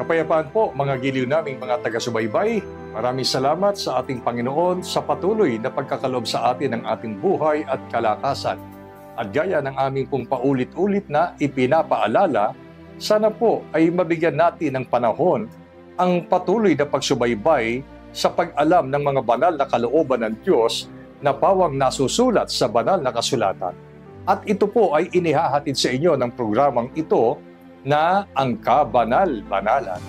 Kapayapaan po mga giliw naming mga taga-subaybay. Maraming salamat sa ating Panginoon sa patuloy na pagkakaloob sa atin ng ating buhay at kalakasan. At gaya ng aming pong paulit-ulit na ipinapaalala, sana po ay mabigyan natin ng panahon ang patuloy na pagsubaybay sa pag-alam ng mga banal na kalooban ng Diyos na pawang nasusulat sa banal na kasulatan. At ito po ay inihahatid sa inyo ng programang ito na ang Kabanal-Banalan.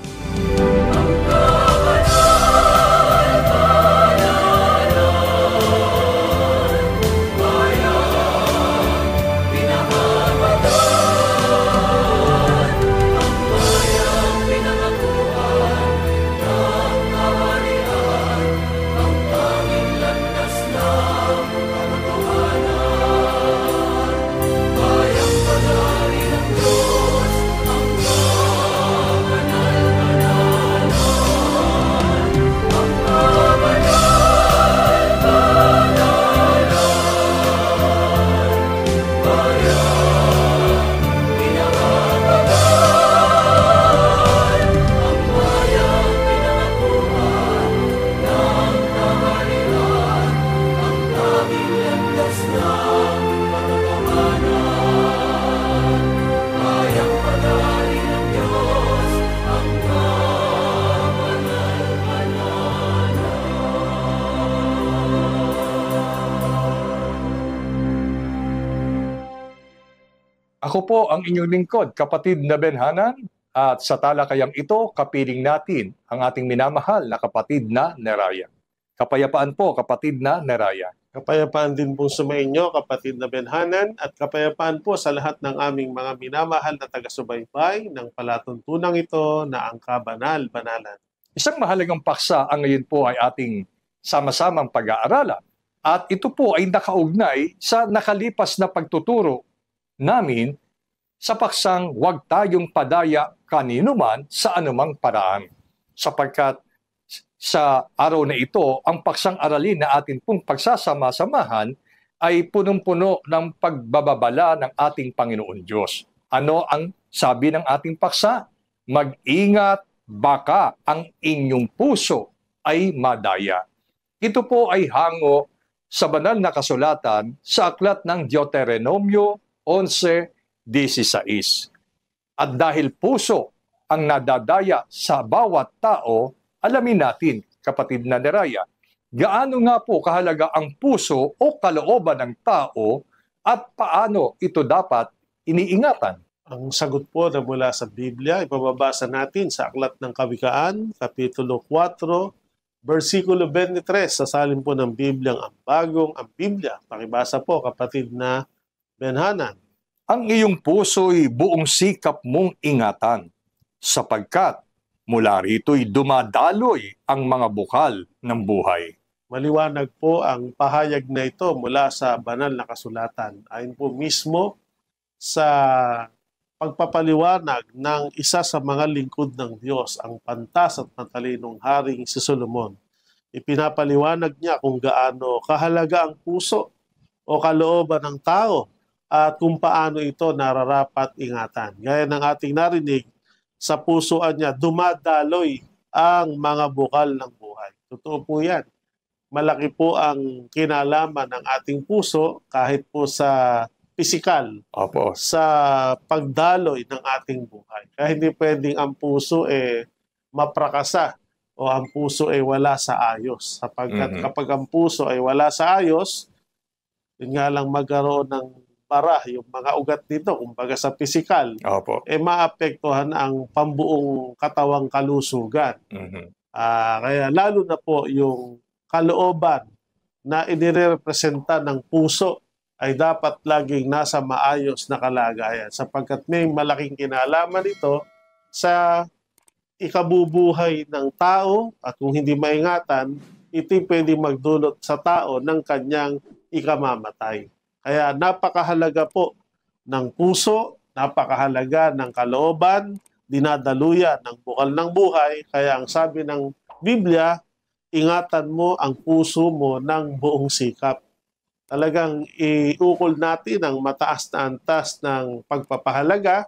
Ako po ang inyong lingkod, kapatid na Benhanan, at sa talakayang ito, kapiling natin ang ating minamahal na kapatid na Neraya. Kapayapaan po, kapatid na Neraya. Kapayapaan din po sumainyo, kapatid na Benhanan, at kapayapaan po sa lahat ng aming mga minamahal na taga-subaybay ng palatuntunang ito na ang Kabanal-Banalan. Isang mahalagang paksa ang ngayon po ay ating sama-samang pag-aaralan. At ito po ay nakaugnay sa nakalipas na pagtuturo namin sa paksang huwag tayong padaya kanino man sa anumang paraan. Sapagkat sa araw na ito, ang paksang aralin na atin pong pagsasama-samahan ay punong-puno ng pagbababala ng ating Panginoon Diyos. Ano ang sabi ng ating paksa? Mag-ingat, baka ang inyong puso ay madaya. Ito po ay hango sa banal na kasulatan sa aklat ng Deuteronomio 11:16. At dahil puso ang nadadaya sa bawat tao, alamin natin, kapatid na Neraya, gaano nga po kahalaga ang puso o kalooban ng tao at paano ito dapat iniingatan? Ang sagot po na mula sa Biblia, ipababasa natin sa Aklat ng Kawikaan, Kapitulo 4, versikulo 23, sa salin po ng Bibliang ang Biblia. Pakibasa po, kapatid na Benhanan. Ang iyong puso'y buong sikap mong ingatan, sapagkat mula rito'y dumadaloy ang mga bukal ng buhay. Maliwanag po ang pahayag na ito mula sa banal na kasulatan. Ayon po mismo sa pagpapaliwanag ng isa sa mga lingkod ng Diyos, ang pantas at matalinong haring si Solomon. Ipinapaliwanag niya kung gaano kahalaga ang puso o kalooban ng tao at kung paano ito nararapat ingatan. Gaya ng ating narinig, sa pusoan niya dumadaloy ang mga bukal ng buhay. Totoo po yan. Malaki po ang kinalaman ng ating puso kahit po sa pisikal, sa pagdaloy ng ating buhay. Kaya hindi pwedeng ang puso maprakasa o ang puso wala sa ayos. Sapagkat kapag ang puso ay wala sa ayos, yun nga lang magkaroon ng para yung mga ugat nito, kumbaga sa pisikal, maapektuhan ang pambuong katawang kalusugan. Kaya lalo na po yung kalooban na inirepresenta ng puso ay dapat laging nasa maayos na kalagayan sapagkat may malaking kinalaman ito sa ikabubuhay ng tao at kung hindi maingatan, ito'y pwedeng magdulot sa tao ng kanyang ikamamatay. Kaya napakahalaga po ng puso, napakahalaga ng kalooban, dinadaluyan ng bukal ng buhay. Kaya ang sabi ng Biblia, ingatan mo ang puso mo ng buong sikap. Talagang iukol natin ang mataas na antas ng pagpapahalaga,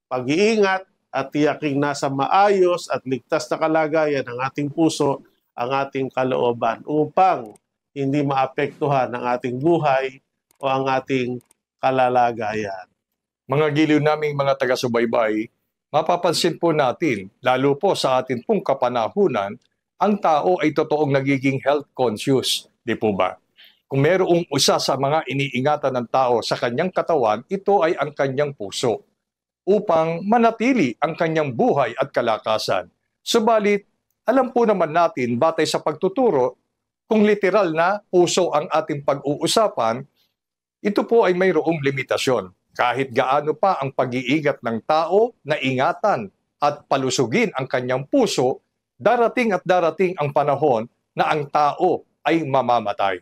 pag-iingat, at tiyaking nasa maayos at ligtas na kalagayan ng ating puso, ang ating kalooban upang hindi maapektuhan ang ating buhay o ang ating kalalagayan. Mga giliw naming mga taga-subaybay, mapapansin po natin, lalo po sa atin pong kapanahunan, ang tao ay totoong nagiging health conscious, di po ba? Kung mayroong isa sa mga iniingatan ng tao sa kanyang katawan, ito ay ang kanyang puso, upang manatili ang kanyang buhay at kalakasan. Subalit, alam po naman natin, batay sa pagtuturo, kung literal na puso ang ating pag-uusapan, ito po ay mayroong limitasyon. Kahit gaano pa ang pag-iingat ng tao na ingatan at palusugin ang kanyang puso, darating at darating ang panahon na ang tao ay mamamatay.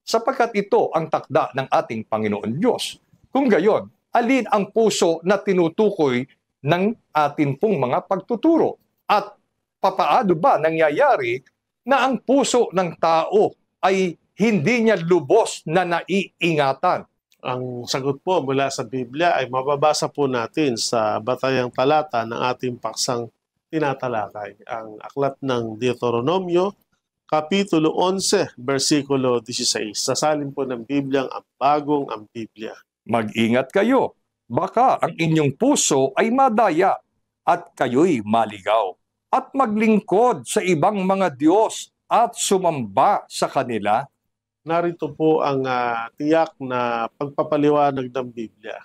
Sapagkat ito ang takda ng ating Panginoon Diyos. Kung gayon, alin ang puso na tinutukoy ng atin pong mga pagtuturo? At papaano ba nangyayari na ang puso ng tao ay hindi niya lubos na naiingatan? Ang sagot po mula sa Biblia ay mababasa po natin sa batayang talata ng ating paksang tinatalakay. Ang aklat ng Deuteronomio, Kapitulo 11, versikulo 16. Sasalin po ng Biblia ang bagong ang Biblia. Mag-ingat kayo, baka ang inyong puso ay madaya at kayo'y maligaw at maglingkod sa ibang mga Diyos at sumamba sa kanila. Narito po ang tiyak na pagpapaliwanag ng Biblia.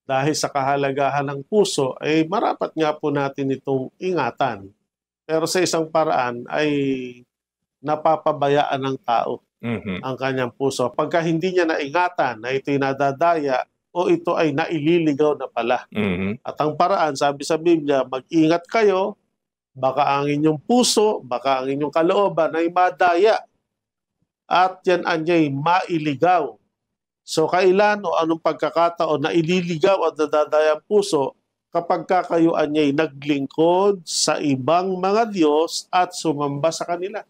Dahil sa kahalagahan ng puso, ay marapat nga po natin itong ingatan. Pero sa isang paraan ay napapabayaan ng tao ang kanyang puso. Pagka hindi niya naingatan na ito'y nadadaya o ito ay naililigaw na pala. At ang paraan, sabi sa Biblia, mag-ingat kayo, baka ang inyong puso, baka ang inyong kalooban ay madaya. At yan anya'y mailigaw. So kailan o anong pagkakataon na ililigaw at nadadaya ang puso kapag kayo anya'y naglingkod sa ibang mga Diyos at sumamba sa kanila.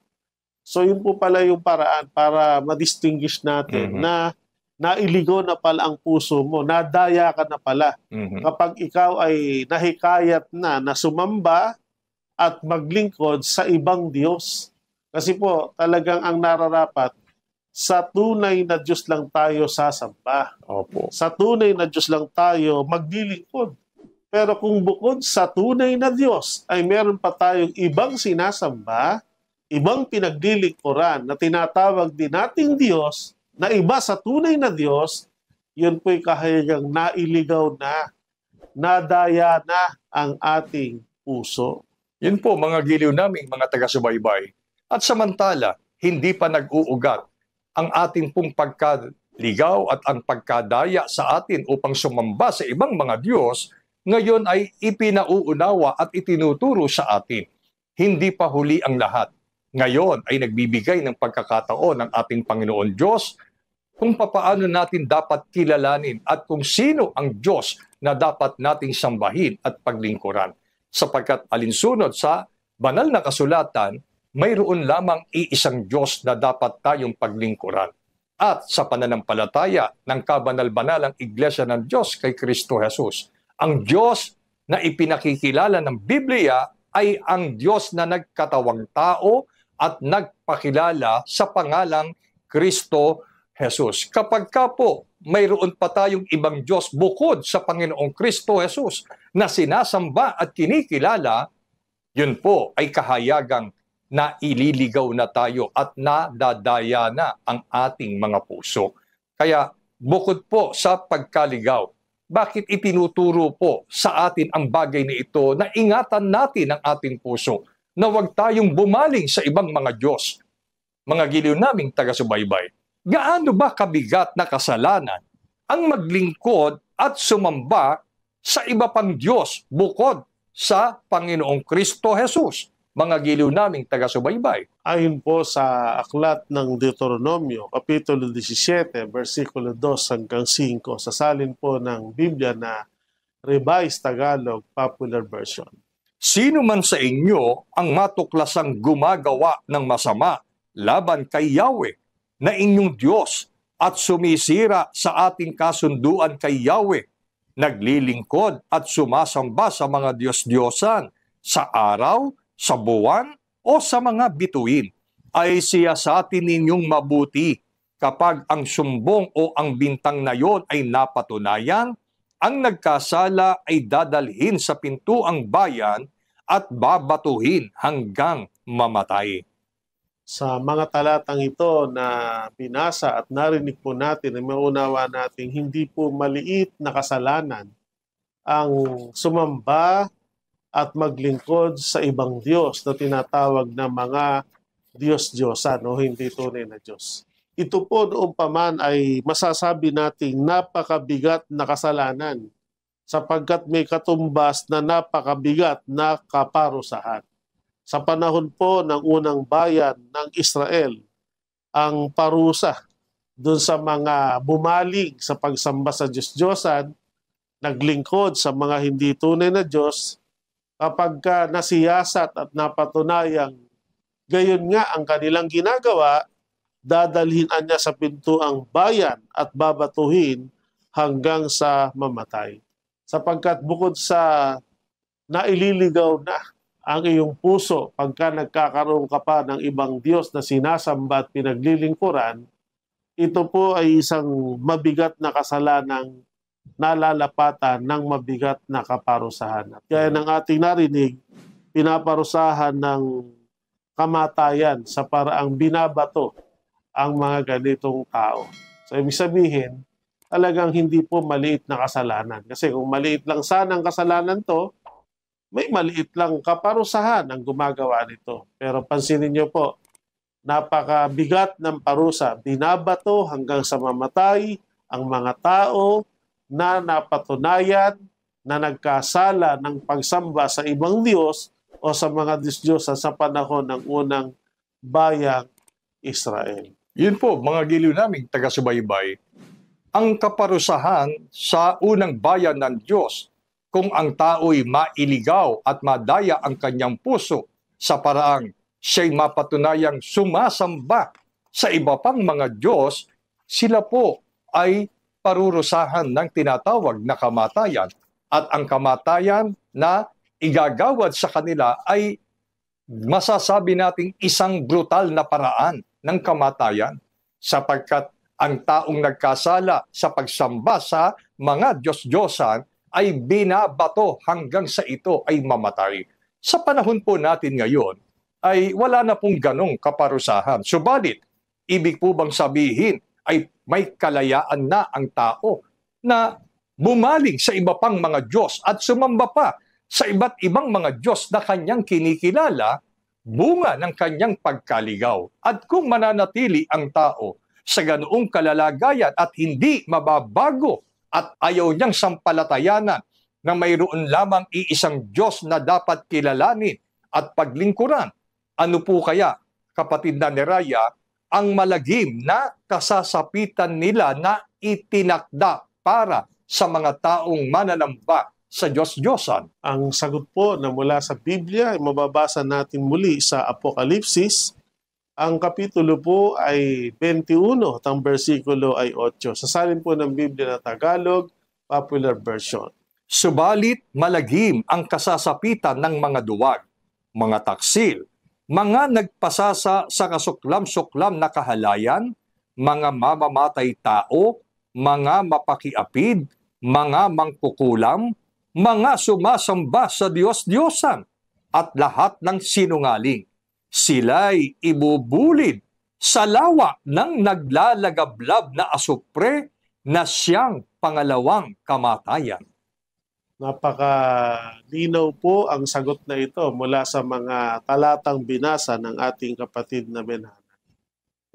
So yun po pala yung paraan para ma-distinguish natin na nailigaw na pala ang puso mo, nadaya ka na pala. Kapag ikaw ay nahikayat na sumamba at maglingkod sa ibang Diyos. Kasi po, talagang ang nararapat, sa tunay na Diyos lang tayo sasamba. Opo. Sa tunay na Diyos lang tayo maglilingkod. Pero kung bukod sa tunay na Diyos ay meron pa tayong ibang sinasamba, ibang pinaglilingkuran na tinatawag din nating Diyos, na iba sa tunay na Diyos, yun po'y kahayagang nailigaw na, nadaya na ang ating puso. Yun po mga giliw naming mga taga-subaybay. At samantala, hindi pa nag-uugat ang ating pong pagkaligaw at ang pagkadaya sa atin upang sumamba sa ibang mga Diyos, ngayon ay ipinauunawa at itinuturo sa atin. Hindi pa huli ang lahat. Ngayon ay nagbibigay ng pagkakataon ng ating Panginoon Diyos kung papaano natin dapat kilalanin at kung sino ang Diyos na dapat nating sambahin at paglingkuran. Sapagkat alinsunod sa banal na kasulatan, mayroon lamang iisang Diyos na dapat tayong paglingkuran. At sa pananampalataya ng kabanal-banalang Iglesia ng Diyos kay Kristo Jesus, ang Diyos na ipinakikilala ng Biblia ay ang Diyos na nagkatawang tao at nagpakilala sa pangalang Kristo Jesus. Kapag ka po mayroon pa tayong ibang Diyos bukod sa Panginoong Kristo Jesus na sinasamba at kinikilala, yun po ay kahayagang na ililigaw na tayo at nadadaya na ang ating mga puso. Kaya bukod po sa pagkaligaw, bakit itinuturo po sa atin ang bagay na ito na ingatan natin ang ating puso, na huwag tayong bumaling sa ibang mga Diyos? Mga giliw naming taga-subaybay, gaano ba kabigat na kasalanan ang maglingkod at sumamba sa iba pang Diyos bukod sa Panginoong Kristo Jesus? Mga giliw naming taga-subaybay. Ayon po sa aklat ng Deuteronomio, Kapitulo 17, versikulo 2 hanggang 5, sasalin po ng Biblia na Revised Tagalog Popular Version. Sino man sa inyo ang matuklasang gumagawa ng masama laban kay Yahweh na inyong Diyos at sumisira sa ating kasunduan kay Yahweh naglilingkod at sumasamba sa mga Diyos-Diyosan sa araw, sa buwan, o sa mga bituin, ay siyasatin ninyong mabuti kapag ang sumbong o ang bintang na yon ay napatunayan, ang nagkasala ay dadalhin sa pintuang bayan at babatuhin hanggang mamatay. Sa mga talatang ito na binasa at narinig po natin, ay maunawa natin hindi po maliit na kasalanan ang sumamba at maglingkod sa ibang Diyos na tinatawag na mga Diyos-Diyosan o hindi tunay na Diyos. Ito po noong paman ay masasabi nating napakabigat na kasalanan sapagkat may katumbas na napakabigat na kaparusahan. Sa panahon po ng unang bayan ng Israel, ang parusa doon sa mga bumaling sa pagsamba sa Diyos-Diyosan, naglingkod sa mga hindi tunay na Diyos, kapag nasiyasat at napatunayang gayon nga ang kanilang ginagawa, dadalhin niya sa pintuang bayan at babatuhin hanggang sa mamatay. Sapagkat bukod sa naililigaw na ang iyong puso pagka nagkakaroon ka pa ng ibang Diyos na sinasamba at pinaglilingkuran, ito po ay isang mabigat na kasalanang nalalapatan ng mabigat na kaparusahan. At kaya ng ating narinig, pinaparusahan ng kamatayan sa paraang binabato ang mga ganitong tao. So, ibig sabihin, talagang hindi po maliit na kasalanan. Kasi kung maliit lang sana ang kasalanan to, may maliit lang kaparusahan ang gumagawa nito. Pero pansinin niyo po, napakabigat ng parusa. Binabato hanggang sa mamatay ang mga tao na napatunayan na nagkasala ng pagsamba sa ibang Diyos o sa mga Diyos-Diyosa sa panahon ng unang bayang Israel. Yun po, mga giliw naming taga-subaybay, ang kaparusahan sa unang bayan ng Diyos kung ang tao'y mailigaw at madaya ang kanyang puso sa paraang siya'y mapatunayang sumasamba sa iba pang mga Diyos, sila po ay parurusahan ng tinatawag na kamatayan. At ang kamatayan na igagawad sa kanila ay masasabi nating isang brutal na paraan ng kamatayan sapagkat ang taong nagkasala sa pagsamba sa mga Diyos-Diyosan ay binabato hanggang sa ito ay mamatay. Sa panahon po natin ngayon ay wala na pong ganong kaparusahan. Subalit, ibig po bang sabihin ay may kalayaan na ang tao na bumaling sa iba pang mga Diyos at sumamba pa sa iba't ibang mga Diyos na kanyang kinikilala, bunga ng kanyang pagkaligaw. At kung mananatili ang tao sa ganoong kalalagayan at hindi mababago at ayaw niyang sampalatayanan na mayroon lamang iisang Diyos na dapat kilalanin at paglingkuran, ano po kaya, kapatid na Neraya, ang malagim na kasasapitan nila na itinakda para sa mga taong mananamba sa Diyos-Diyosan? Ang sagot po na mula sa Biblia ay mababasa natin muli sa Apokalipsis. Ang kapitulo po ay 21 at ang bersikulo ay 8. Sasalin po ng Biblia na Tagalog, Popular Version. Subalit malagim ang kasasapitan ng mga duwag, mga taksil, mga nagpasasa sa kasuklam-suklam na kahalayan, mga mamamatay tao, mga mapakiapid, mga mangkukulam, mga sumasamba sa Diyos-Diyosan, at lahat ng sinungaling. Sila'y ibubulid sa lawa ng naglalagablab na asupre na siyang pangalawang kamatayan. Napakalinaw po ang sagot na ito mula sa mga talatang binasa ng ating kapatid na Benhanan.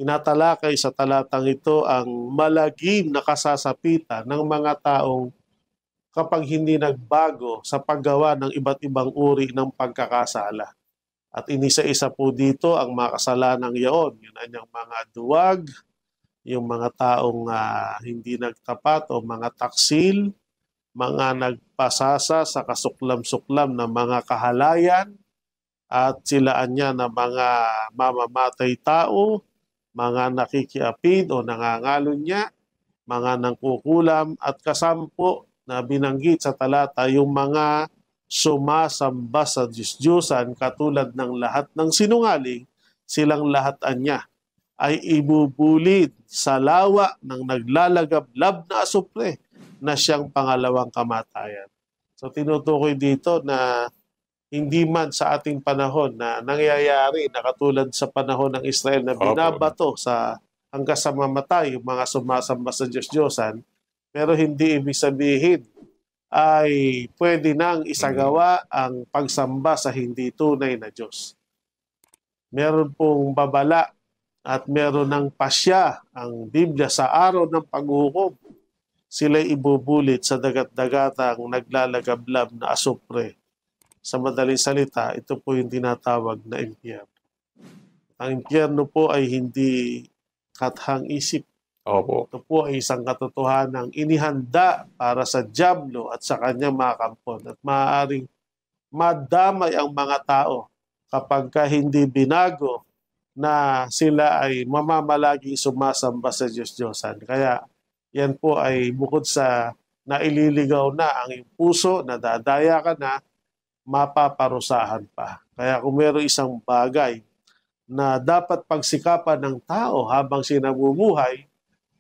Tinatalakay sa talatang ito ang malagim na kasasapitan ng mga taong kapag hindi nagbago sa paggawa ng iba't ibang uri ng pagkakasala. At inisa-isa po dito ang mga kasalanang yaon. Yun ang mga duwag, yung mga taong hindi nagtapat o mga taksil, mga nagpasasa sa kasuklam-suklam na mga kahalayan, at silaan niya na mga mamamatay tao, mga nakikiapid o nangangalon niya, mga nangkukulam, at kasampo na binanggit sa talata yung mga sumasamba sa Diyos-Diyosan katulad ng lahat ng sinungaling, silang lahat anya ay ibubulid sa lawa ng naglalagablab na asupre na siyang pangalawang kamatayan. So tinutukoy dito na hindi man sa ating panahon na nangyayari na katulad sa panahon ng Israel na binabato sa hanggang sa mamatay yung mga sumasamba sa Diyos-Diyosan, pero hindi ibig sabihin ay pwede nang isagawa ang pagsamba sa hindi tunay na Diyos. Meron pong babala at meron ng pasya ang Biblia sa araw ng paghuhukom. Sila'y ibubulit sa dagat-dagatang naglalagablab na asupre. Sa madaling salita, ito po yung tinatawag na impyerno. Ang impyerno po ay hindi kathang isip. Opo. Ito po ay isang katotohanang inihanda para sa dyablo at sa kanyang mga kampon. At maaaring madamay ang mga tao kapag hindi binago na sila ay mamamalaging sumasamba sa Diyos-Diyosan. Kaya yan po ay bukod sa naililigaw na ang iyong puso, nadadaya ka na, mapaparusahan pa. Kaya kung meron isang bagay na dapat pagsikapan ng tao habang sinabubuhay,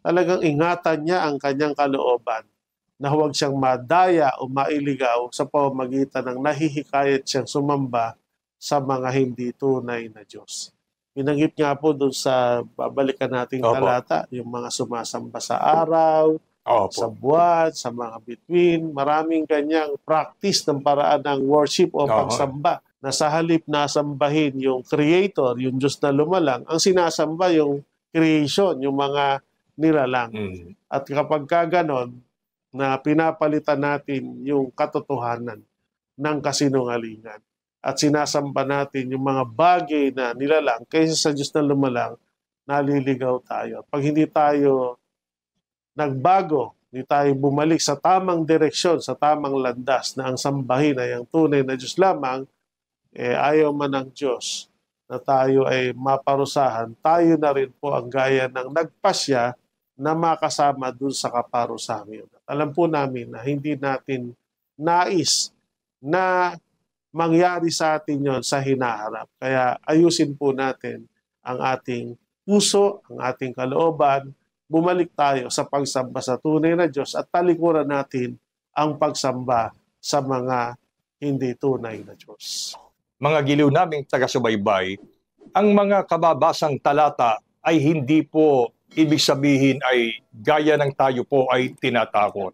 talagang ingatan niya ang kanyang kalooban na huwag siyang madaya o mailigaw sa pamamagitan ng nahihikayat siyang sumamba sa mga hindi tunay na Diyos. Binanggit nga po doon sa babalikan nating talata, yung mga sumasamba sa araw, sa buwan, sa mga bituin, maraming kanyang practice ng paraan ng worship o pagsamba na sa halip na sambahin yung Creator, yung Diyos na lumalang, ang sinasamba yung creation, yung mga nilalang. At kapag ganon, na pinapalitan natin yung katotohanan ng kasinungalingan at sinasamba natin yung mga bagay na nilalang kaysa sa Diyos na lumalang, naliligaw tayo. Pag hindi tayo nagbago, hindi tayo bumalik sa tamang direksyon, sa tamang landas na ang sambahin ay ang tunay na Diyos lamang, ayaw man ng Diyos na tayo ay maparusahan, tayo na rin po ang gaya ng nagpasya na makasama dun sa kaparusahan yun. Alam po namin na hindi natin nais na mangyari sa atin yon sa hinaharap. Kaya ayusin po natin ang ating puso, ang ating kalooban, bumalik tayo sa pagsamba sa tunay na Diyos at talikuran natin ang pagsamba sa mga hindi tunay na Diyos. Mga giliw naming taga-subaybay, ang mga kababasang talata ay hindi po ibig sabihin ay gaya ng tayo po ay tinatakot.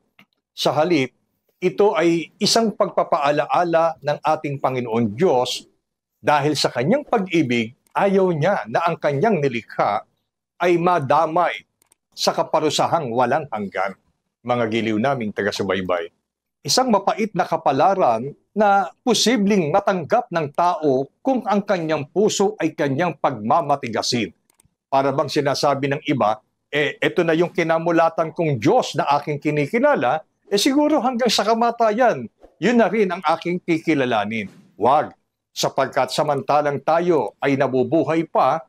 Sa halip, ito ay isang pagpapaalaala ng ating Panginoon Diyos dahil sa kanyang pag-ibig, ayaw niya na ang kanyang nilikha ay madamay sa kaparusahang walang hanggan. Mga giliw naming taga-subaybay. Isang mapait na kapalaran na posibleng matanggap ng tao kung ang kanyang puso ay kanyang pagmamatigasin. Para bang sinasabi ng iba, ito na yung kinamulatan kong Diyos na aking kinikilala, siguro hanggang sa kamatayan, yun na rin ang aking kikilalanin. Wag, sapagkat samantalang tayo ay nabubuhay pa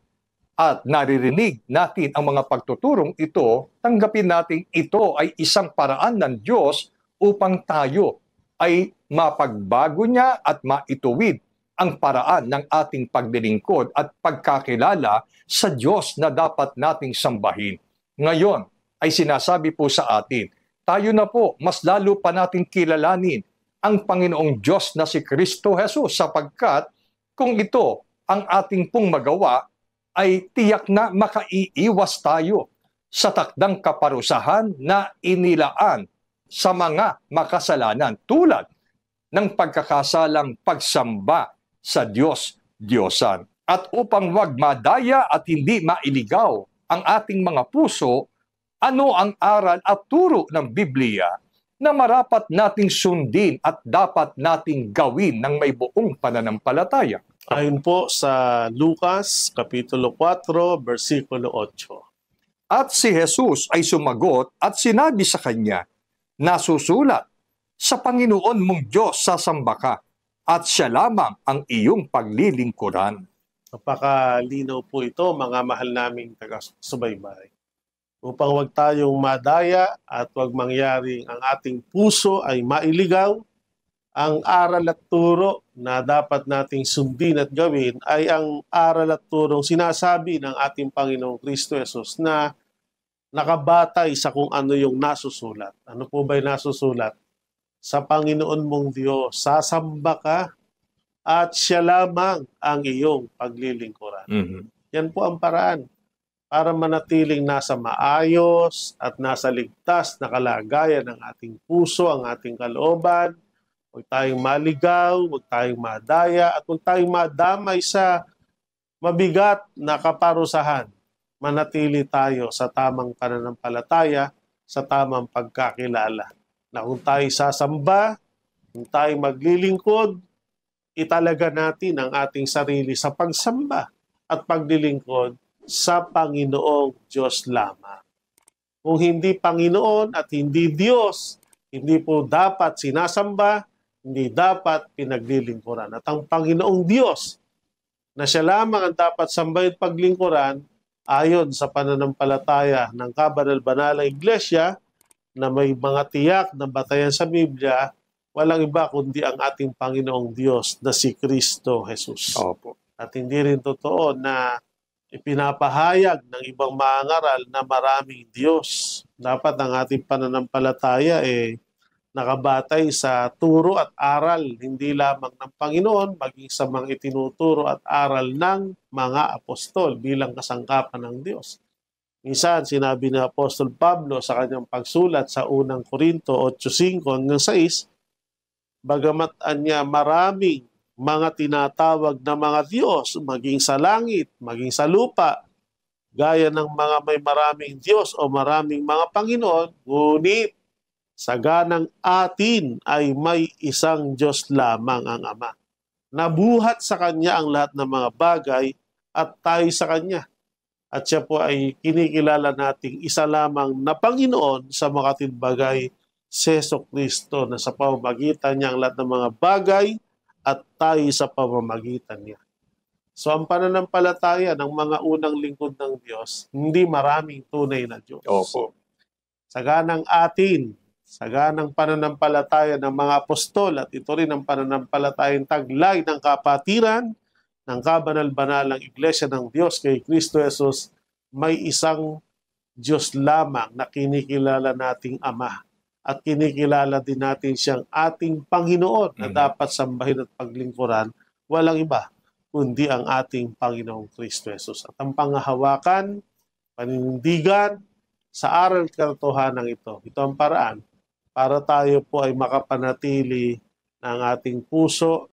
at naririnig natin ang mga pagtuturong ito, tanggapin natin ito ay isang paraan ng Diyos upang tayo ay mapagbago niya at maituwid ang paraan ng ating paglilingkod at pagkakilala sa Diyos na dapat nating sambahin. Ngayon ay sinasabi po sa atin, tayo na po mas lalo pa nating kilalanin ang Panginoong Diyos na si Kristo Jesus sapagkat kung ito ang ating pong magawa, ay tiyak na makaiiwas tayo sa takdang kaparusahan na inilaan sa mga makasalanan tulad ng pagkakasalang pagsamba sa Diyos-Diyosan. At upang wag madaya at hindi mailigaw ang ating mga puso, ano ang aral at turo ng Biblia na marapat nating sundin at dapat nating gawin ng may buong pananampalataya? Ayon po sa Lucas, Kapitulo 4, versikulo 8. At si Jesus ay sumagot at sinabi sa kanya, nasusulat, sa Panginoon mong Diyos sasamba ka, at siya lamang ang iyong paglilingkuran. Napakalinaw po ito, mga mahal naming taga-subaybay. upang huwag tayong madaya at huwag mangyaring ang ating puso ay mailigaw. Ang aral at turo na dapat nating sundin at gawin ay ang aral at turong sinasabi ng ating Panginoong Kristo Jesus na nakabatay sa kung ano yung nasusulat. Ano po ba yung nasusulat? Sa Panginoon mong Diyos, sasamba ka at siya lamang ang iyong paglilingkuran. Yan po ang paraan para manatiling nasa maayos at nasa ligtas na kalagayan ng ating puso, ang ating kalooban. Huwag tayong maligaw, huwag tayong madaya, at huwag tayong madamay sa mabigat na kaparusahan. Manatili tayo sa tamang pananampalataya, sa tamang pagkakilala. Na kung tayo sasamba, kung tayo maglilingkod, italaga natin ang ating sarili sa pagsamba at paglilingkod sa Panginoong Diyos lamang. Kung hindi Panginoon at hindi Diyos, hindi po dapat sinasamba, hindi dapat pinaglilingkuran. At ang Panginoong Diyos, na siya lamang ang dapat sambahin at paglingkuran, ayon sa pananampalataya ng kabanal-banalang Iglesia, na may mga tiyak na batayan sa Biblia, walang iba kundi ang ating Panginoong Diyos na si Kristo Jesus. Opo. At hindi rin totoo na ipinapahayag ng ibang mangaral na maraming Diyos. Dapat ang ating pananampalataya nakabatay sa turo at aral, hindi lamang ng Panginoon, maging sa mga itinuturo at aral ng mga apostol bilang kasangkapan ng Diyos. Minsan, sinabi ni Apostol Pablo sa kanyang pagsulat sa unang Korinto 8:5-6, bagamat anya maraming mga tinatawag na mga Diyos, maging sa langit, maging sa lupa, gaya ng mga may maraming Diyos o maraming mga Panginoon, ngunit sa ganang atin ay may isang Diyos lamang ang Ama. Nabuhat sa Kanya ang lahat ng mga bagay at tayo sa Kanya. At siya po ay kinikilala nating isa lamang na Panginoon sa makatid bagay, si Jesucristo, na sa pamamagitan niya ang lahat ng mga bagay at tayo sa pamamagitan niya. So ang pananampalataya ng mga unang lingkod ng Diyos, hindi maraming tunay na Diyos. Opo. Saganang atin, saganang pananampalataya ng mga apostol, at ito rin ang pananampalatayang taglay ng kapatiran ng kabanal-banalang Iglesia ng Diyos kay Kristo Jesus, may isang Diyos lamang na kinikilala nating Ama. At kinikilala din natin siyang ating Panginoon na dapat sambahin at paglingkuran, walang iba kundi ang ating Panginoong Kristo Jesus. At ang pangahawakan, paninindigan sa aral at katotohanan ito ang paraan para tayo po ay makapanatili ng ating puso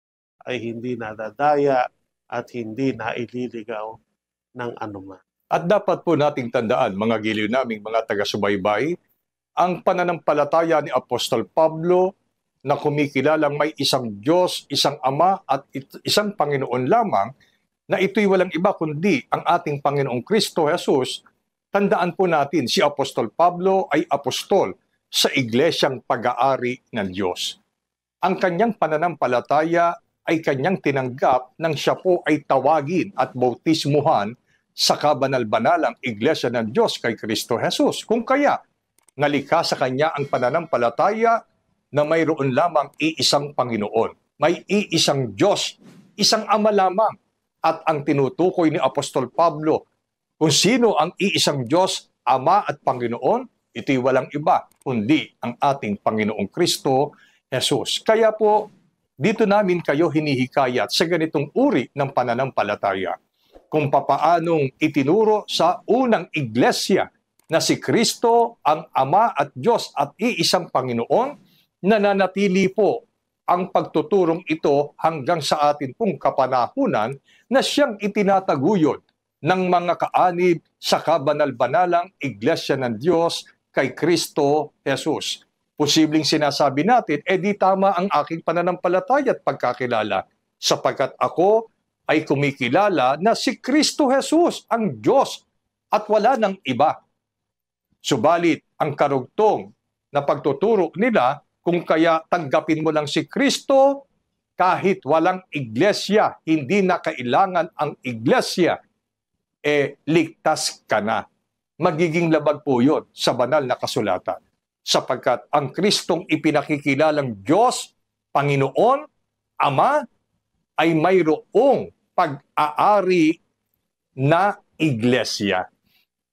ay hindi nadadaya at hindi naililigaw ng anuman. At dapat po nating tandaan, mga giliw naming mga taga-subaybay, ang pananampalataya ni Apostol Pablo na kumikilalang may isang Diyos, isang Ama at isang Panginoon lamang, na ito'y walang iba kundi ang ating Panginoong Kristo Jesus. Tandaan po natin, si Apostol Pablo ay apostol sa iglesyang pag-aari ng Diyos. Ang kanyang pananampalataya ay kanyang tinanggap nang siya po ay tawagin at bautismuhan sa kabanal-banalang iglesia ng Diyos kay Kristo Jesus. Kung kaya, nalikha sa kanya ang pananampalataya na mayroon lamang iisang Panginoon. May iisang Diyos, isang Ama lamang. At ang tinutukoy ni Apostol Pablo, kung sino ang iisang Diyos, Ama at Panginoon, ito'y walang iba, kundi ang ating Panginoong Kristo Jesus. Kaya po, dito namin kayo hinihikayat sa ganitong uri ng pananampalataya. Kung papaanong itinuro sa unang iglesia na si Kristo ang Ama at Diyos at iisang Panginoon, nananatili po ang pagtuturong ito hanggang sa atin pong kapanahunan na siyang itinataguyod ng mga kaanib sa kabanal-banalang iglesia ng Diyos kay Kristo Jesus. Posibleng sinasabi natin, di tama ang aking pananampalataya at pagkakilala, sapagkat ako ay kumikilala na si Kristo Jesus ang Diyos at wala ng iba. Subalit, ang karugtong na pagtuturo nila, kung kaya tanggapin mo lang si Kristo, kahit walang iglesia, hindi na kailangan ang iglesia, ligtas ka na. magiging labag po yun sa banal na kasulatan. Sapagkat ang Kristong ipinakikilalang Diyos, Panginoon, Ama, ay mayroong pag-aari na iglesia.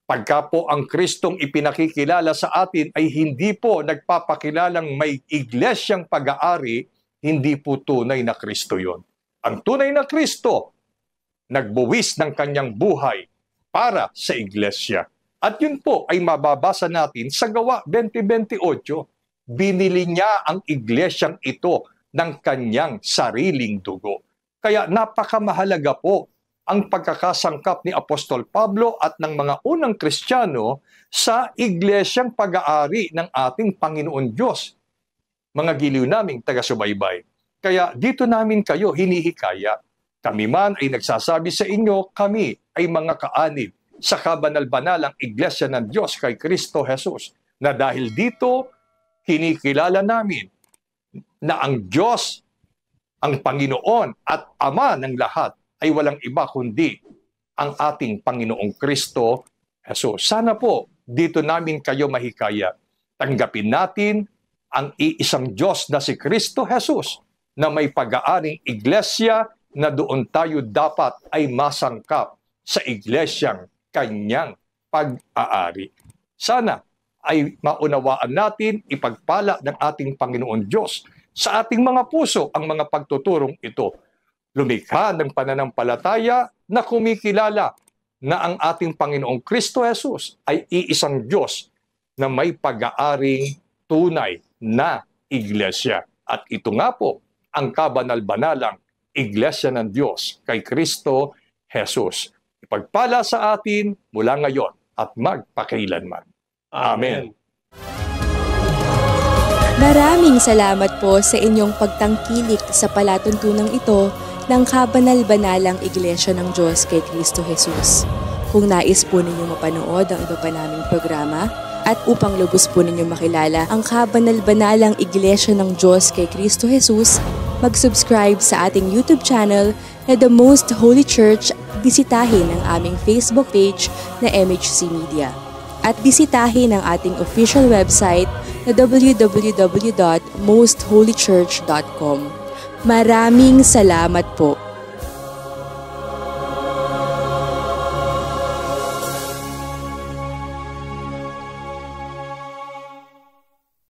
Pagka po ang Kristong ipinakikilala sa atin ay hindi po nagpapakilalang may iglesyang pag-aari, hindi po tunay na Kristo yon. Ang tunay na Kristo, nagbuwis ng kanyang buhay para sa iglesia. At yun po ay mababasa natin sa Gawa 20:28. Binili niya ang iglesyang ito ng kanyang sariling dugo. Kaya napakamahalaga po ang pagkakasangkap ni Apostol Pablo at ng mga unang Kristiyano sa iglesyang pag-aari ng ating Panginoon Diyos. Mga giliw naming taga-subaybay. Kaya dito namin kayo hinihikaya. Kami man ay nagsasabi sa inyo, kami ay mga kaanib sa kabanal-banalang iglesia ng Diyos kay Kristo Jesus, na dahil dito, kinikilala namin na ang Diyos, ang Panginoon at Ama ng lahat ay walang iba kundi ang ating Panginoong Kristo Jesus. Sana po dito namin kayo mahikaya. Tanggapin natin ang iisang Diyos na si Kristo Jesus na may pag-aaring iglesia na doon tayo dapat ay masangkap sa iglesyang kanyang pag-aari. Sana ay maunawaan natin, ipagpala ng ating Panginoon Diyos sa ating mga puso ang mga pagtuturong ito. Lumikha ng pananampalataya na kumikilala na ang ating Panginoong Kristo Jesus ay iisang Diyos na may pag-aaring tunay na iglesia. At ito nga po ang kabanal-banalang iglesia ng Diyos kay Kristo Jesus. Ipagpala sa atin mula ngayon at magpakailanman. Amen. Maraming salamat po sa inyong pagtangkilik sa palatuntunang ito ng kabanal-banalang Iglesia ng Diyos kay Kristo Jesus. Kung nais po ninyong mapanood ang iba pa naming programa at upang lubos po ninyong makilala ang kabanal-banalang Iglesia ng Diyos kay Kristo Jesus, mag-subscribe sa ating YouTube channel na The Most Holy Church, bisitahin ang aming Facebook page na MHC Media. At bisitahin ang ating official website na www.mostholychurch.com. Maraming salamat po.